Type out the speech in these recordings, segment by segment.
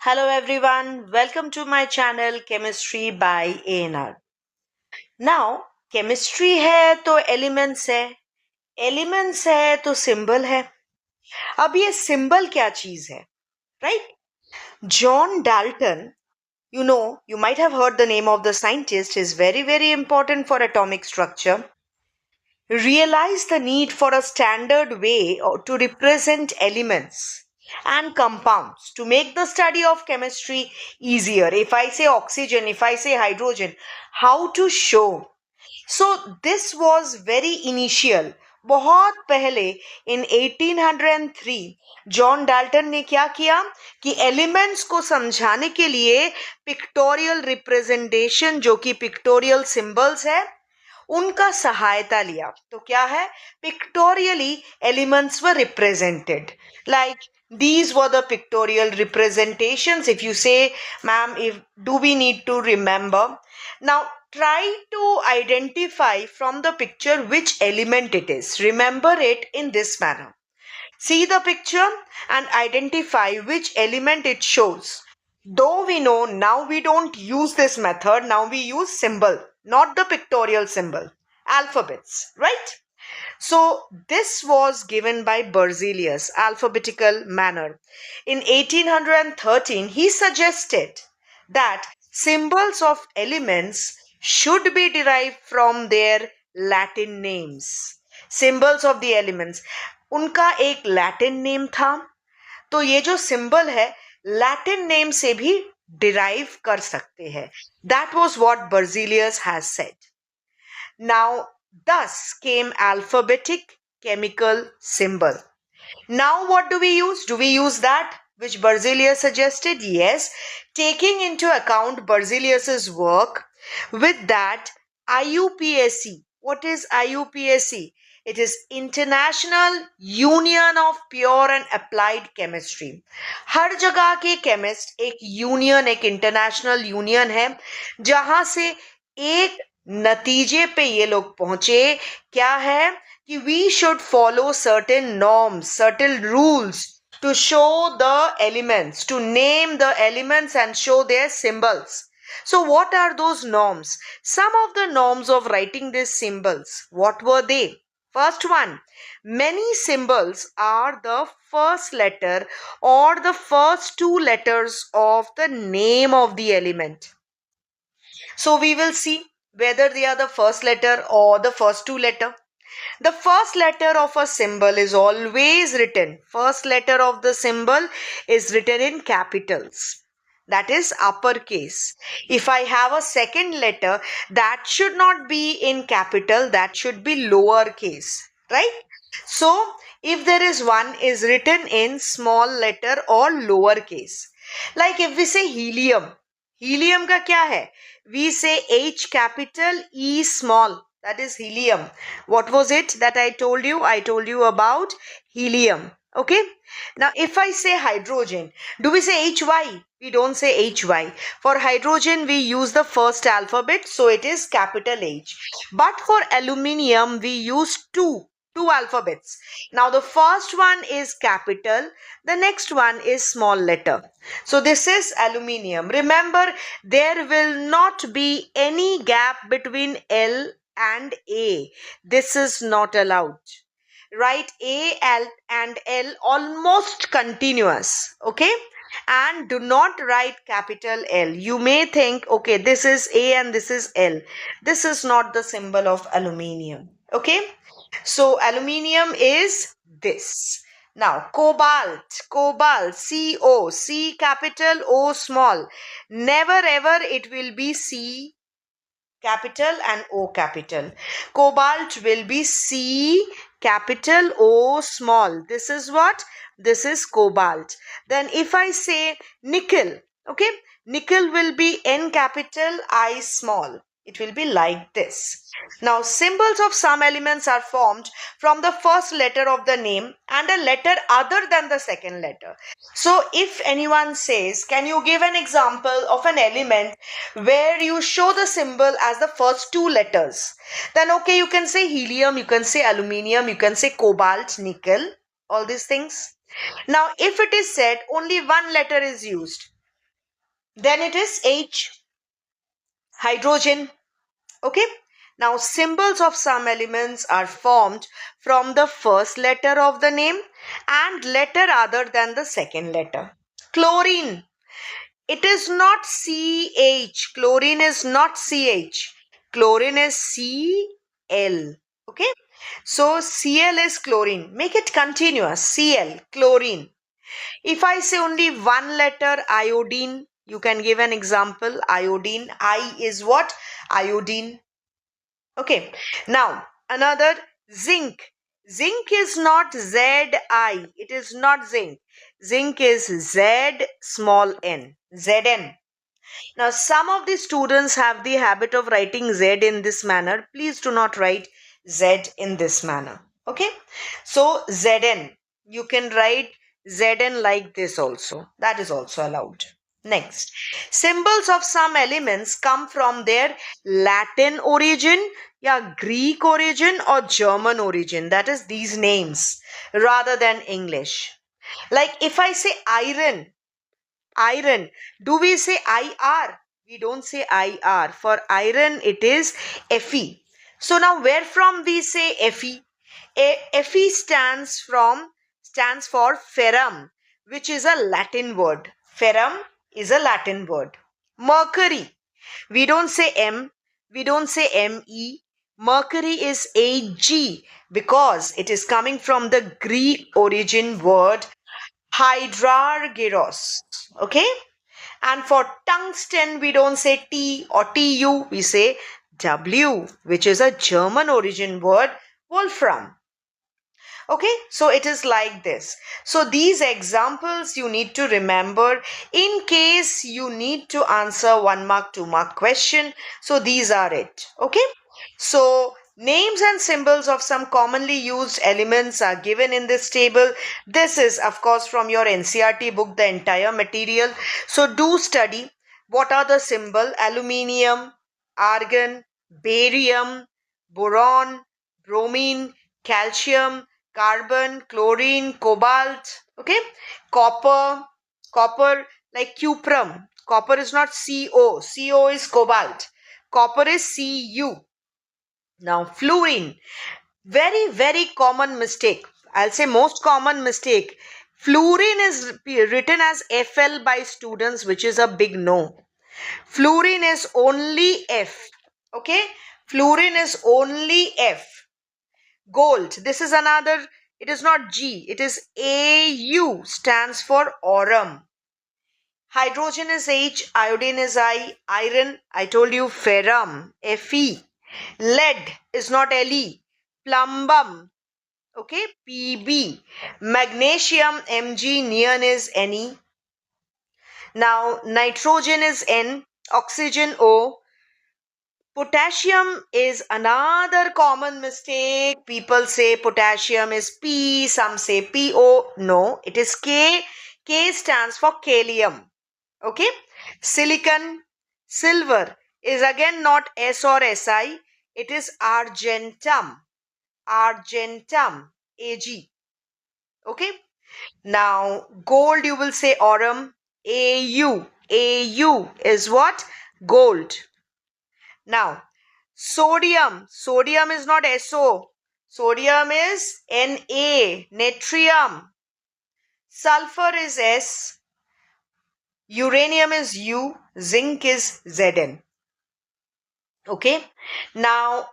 Hello everyone, welcome to my channel Chemistry by ANR. Now, chemistry है तो elements है तो symbol है. अब ये symbol क्या चीज है, right? John Dalton, you might have heard the name of the scientist, is very important for atomic structure. Realized the need for a standard way to represent elements and compounds to make the study of chemistry easier. If I say oxygen, if I say hydrogen, how to show. So this was very initial. बहुत पहले in 1803 John Dalton ने क्या किया कि elements को समझाने के लिए पिक्टोरियल रिप्रेजेंटेशन जो कि पिक्टोरियल सिंबल्स है उनका सहायता लिया. तो क्या है, pictorially elements were represented. Like these were the pictorial representations. If you say, ma'am, if do we need to remember? Now try to identify from the picture which element it is. Remember it in this manner. See the picture and identify which element it shows. Though we know now we don't use this method, now we use symbol, not the pictorial symbol, alphabets, right? So this was given by Berzelius, alphabetical manner. In 1813, he suggested that symbols of elements should be derived from their Latin names. Symbols of the elements. उनका एक Latin name था, तो ये जो symbol है Latin name से भी derive कर सकते हैं. That was what Berzelius has said. Now, thus came alphabetic chemical symbol. Now, what do we use? Do we use that which Berzelius suggested? Yes. Taking into account Berzelius's work, with that, IUPAC. What is IUPAC? It is International Union of Pure and Applied Chemistry. हर जगह के chemist एक union, एक international union है जहां से एक नतीजे पे ये लोग पहुंचे. क्या है कि we should follow certain norms, certain rules to show the elements, to name the elements and show their symbols. So what are those norms? Some of the norms of writing these symbols, what were they? First one, many symbols are the first letter or the first two letters of the name of the element. So we will see whether they are the first letter or the first two letter. The first letter of a symbol is always written. First letter of the symbol is written in capitals. That is uppercase. If I have a second letter, that should not be in capital, that should be lowercase, right? So if there is one is written in small letter or lowercase. Like if we say helium, helium का क्या है? We say H capital, E small. That is helium. What was it that I told you? I told you about helium. Okay. Now, if I say hydrogen, do we say HY? We don't say HY. For hydrogen, we use the first alphabet. So it is capital H. But for aluminium, we use two alphabets. Now, the first one is capital. The next one is small letter. So this is aluminium. Remember, there will not be any gap between L and A. This is not allowed. Write A, L and L almost continuous. Okay. And do not write capital L. You may think, okay, this is A and this is L. This is not the symbol of aluminium. Okay. So aluminium is this. Now cobalt, CO, C capital, O small. Never ever it will be C capital and O capital. Cobalt will be C capital, O small. This is what? This is cobalt. Then if I say nickel, okay, nickel will be N capital, I small. It will be like this. Now, symbols of some elements are formed from the first letter of the name and a letter other than the second letter. So, if anyone says, can you give an example of an element where you show the symbol as the first two letters? Then, okay, you can say helium, you can say aluminium, you can say cobalt, nickel, all these things. Now, if it is said only one letter is used, Then it is H, hydrogen. Okay. Now symbols of some elements are formed from the first letter of the name and letter other than the second letter. Chlorine. It is not CH. Chlorine is not CH. Chlorine is Cl. Okay. So Cl is chlorine. Make it continuous. Cl, chlorine. If I say only one letter, iodine, you can give an example. Iodine. I is what? Iodine. Okay. Now, another, zinc. Zinc is not Zi. It is not zinc. Zinc is Z small n. Zn. Now, some of the students have the habit of writing Z in this manner. Please do not write Z in this manner. Okay. So, Zn. You can write Zn like this also. That is also allowed. Next, symbols of some elements come from their Latin origin, yeah, Greek origin or German origin. That is these names rather than English. Like if I say iron, iron, do we say IR? We don't say IR. For iron, it is Fe. So now where from we say Fe? Fe stands for ferrum, which is a Latin word. Ferrum is a Latin word. Mercury. We don't say M. We don't say Me. Mercury is Ag because it is coming from the Greek origin word hydrargyros. Okay. And for tungsten, we don't say T or Tu, we say W, which is a German origin word, wolfram. Okay, so it is like this. So these examples you need to remember in case you need to answer 1 mark, 2 mark question. So these are it. Okay, so names and symbols of some commonly used elements are given in this table. This is of course from your NCERT book, the entire material. So do study what are the symbol: aluminium, argon, barium, boron, bromine, calcium, carbon, chlorine, cobalt, okay, copper like cuprum. Copper is not Co. Co is cobalt. Copper is Cu. Now fluorine, very, very common mistake. I'll say most common mistake. Fluorine is written as Fl by students, which is a big no. Fluorine is only F. Okay, fluorine is only F. Gold, this is another, it is not G, it is Au, stands for Aurum. Hydrogen is H, iodine is I, iron, I told you ferrum, Fe. Lead is not Le, plumbum, okay, Pb. Magnesium, Mg, neon is Ne. Now nitrogen is N, oxygen O. Potassium is another common mistake. People say potassium is P, some say PO. No, it is K. K stands for Kalium. Okay. Silicon, silver is again not S or Si. It is argentum. Argentum, Ag. Okay. Now, gold you will say aurum. Au. Au is what? Gold. Now, sodium. Sodium is not SO. Sodium is Na. Natrium. Sulfur is S. Uranium is U. Zinc is Zn. Okay. Now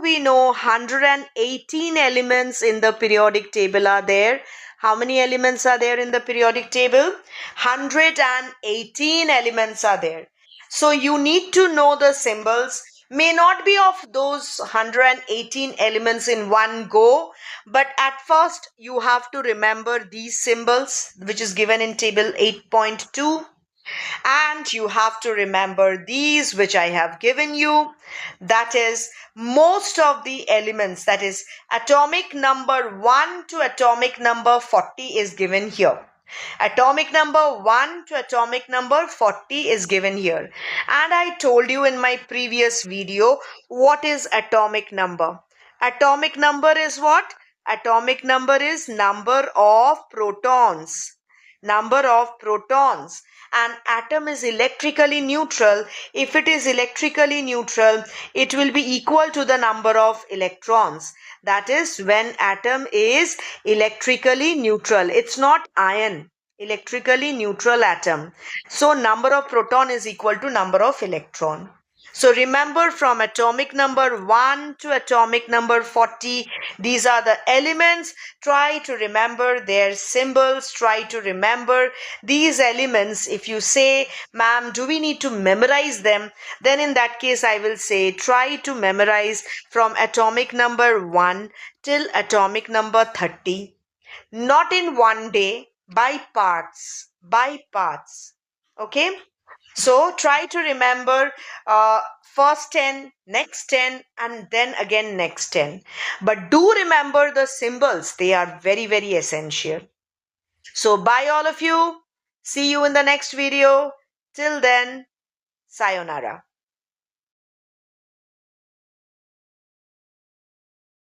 we know 118 elements in the periodic table are there. How many elements are there in the periodic table? 118 elements are there. So you need to know the symbols. May not be of those 118 elements in one go, but at first you have to remember these symbols, which is given in table 8.2. And you have to remember these which I have given you. That is most of the elements, that is atomic number 1 to atomic number 40 is given here. Atomic number 1 to atomic number 40 is given here. And I told you in my previous video what is atomic number. Atomic number is what? Atomic number is number of protons. Number of protons. An atom is electrically neutral. If it is electrically neutral, it will be equal to the number of electrons. That is when atom is electrically neutral. It's not ion. Electrically neutral atom. So number of proton is equal to number of electron. So remember, from atomic number 1 to atomic number 40, these are the elements. Try to remember their symbols. Try to remember these elements. If you say, ma'am, do we need to memorize them? Then in that case, I will say, try to memorize from atomic number 1 till atomic number 30. Not in one day, by parts. By parts. Okay? So try to remember first 10, next 10, and then again next 10. But do remember the symbols. They are very, very essential. So bye all of you. See you in the next video. Till then, sayonara.